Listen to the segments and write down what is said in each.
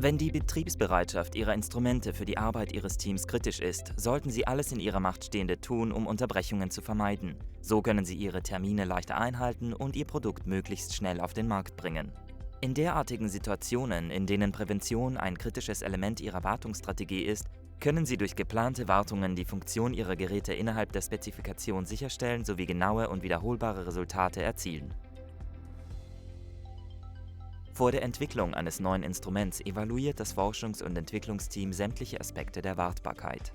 Wenn die Betriebsbereitschaft Ihrer Instrumente für die Arbeit Ihres Teams kritisch ist, sollten Sie alles in Ihrer Macht Stehende tun, um Unterbrechungen zu vermeiden. So können Sie Ihre Termine leichter einhalten und Ihr Produkt möglichst schnell auf den Markt bringen. In derartigen Situationen, in denen Prävention ein kritisches Element Ihrer Wartungsstrategie ist, können Sie durch geplante Wartungen die Funktion Ihrer Geräte innerhalb der Spezifikation sicherstellen sowie genaue und wiederholbare Resultate erzielen. Vor der Entwicklung eines neuen Instruments evaluiert das Forschungs- und Entwicklungsteam sämtliche Aspekte der Wartbarkeit.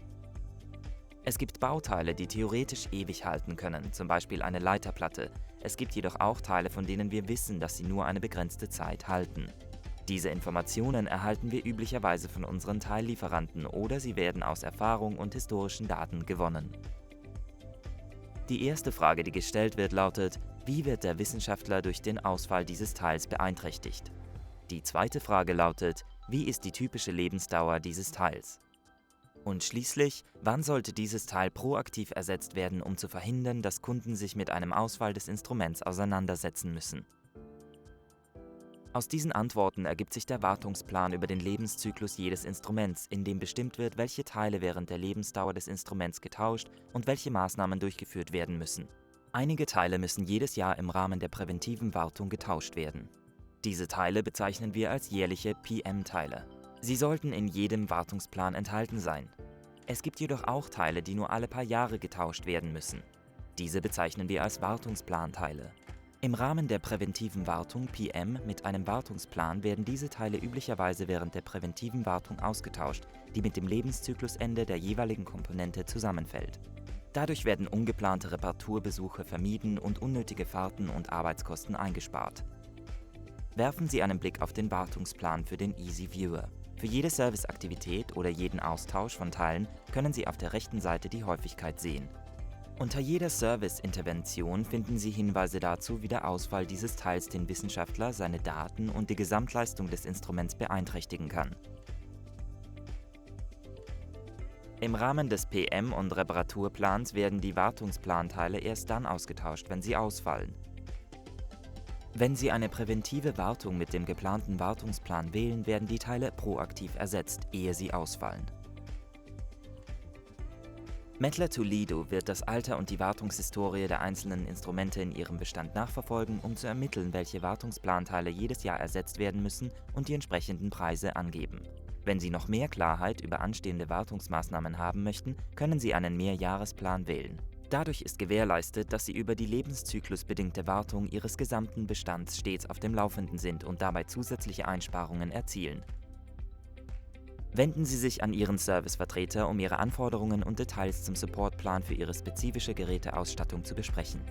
Es gibt Bauteile, die theoretisch ewig halten können, zum Beispiel eine Leiterplatte. Es gibt jedoch auch Teile, von denen wir wissen, dass sie nur eine begrenzte Zeit halten. Diese Informationen erhalten wir üblicherweise von unseren Teillieferanten oder sie werden aus Erfahrung und historischen Daten gewonnen. Die erste Frage, die gestellt wird, lautet: Wie wird der Wissenschaftler durch den Ausfall dieses Teils beeinträchtigt? Die zweite Frage lautet: Wie ist die typische Lebensdauer dieses Teils? Und schließlich: Wann sollte dieses Teil proaktiv ersetzt werden, um zu verhindern, dass Kunden sich mit einem Ausfall des Instruments auseinandersetzen müssen? Aus diesen Antworten ergibt sich der Wartungsplan über den Lebenszyklus jedes Instruments, in dem bestimmt wird, welche Teile während der Lebensdauer des Instruments getauscht und welche Maßnahmen durchgeführt werden müssen. Einige Teile müssen jedes Jahr im Rahmen der präventiven Wartung getauscht werden. Diese Teile bezeichnen wir als jährliche PM-Teile. Sie sollten in jedem Wartungsplan enthalten sein. Es gibt jedoch auch Teile, die nur alle paar Jahre getauscht werden müssen. Diese bezeichnen wir als Wartungsplanteile. Im Rahmen der präventiven Wartung PM mit einem Wartungsplan werden diese Teile üblicherweise während der präventiven Wartung ausgetauscht, die mit dem Lebenszyklusende der jeweiligen Komponente zusammenfällt. Dadurch werden ungeplante Reparaturbesuche vermieden und unnötige Fahrten und Arbeitskosten eingespart. Werfen Sie einen Blick auf den Wartungsplan für den Easy Viewer. Für jede Serviceaktivität oder jeden Austausch von Teilen können Sie auf der rechten Seite die Häufigkeit sehen. Unter jeder Service-Intervention finden Sie Hinweise dazu, wie der Ausfall dieses Teils den Wissenschaftler, seine Daten und die Gesamtleistung des Instruments beeinträchtigen kann. Im Rahmen des PM- und Reparaturplans werden die Wartungsplanteile erst dann ausgetauscht, wenn sie ausfallen. Wenn Sie eine präventive Wartung mit dem geplanten Wartungsplan wählen, werden die Teile proaktiv ersetzt, ehe sie ausfallen. Mettler Toledo wird das Alter und die Wartungshistorie der einzelnen Instrumente in ihrem Bestand nachverfolgen, um zu ermitteln, welche Wartungsplanteile jedes Jahr ersetzt werden müssen und die entsprechenden Preise angeben. Wenn Sie noch mehr Klarheit über anstehende Wartungsmaßnahmen haben möchten, können Sie einen Mehrjahresplan wählen. Dadurch ist gewährleistet, dass Sie über die lebenszyklusbedingte Wartung Ihres gesamten Bestands stets auf dem Laufenden sind und dabei zusätzliche Einsparungen erzielen. Wenden Sie sich an Ihren Servicevertreter, um Ihre Anforderungen und Details zum Supportplan für Ihre spezifische Geräteausstattung zu besprechen.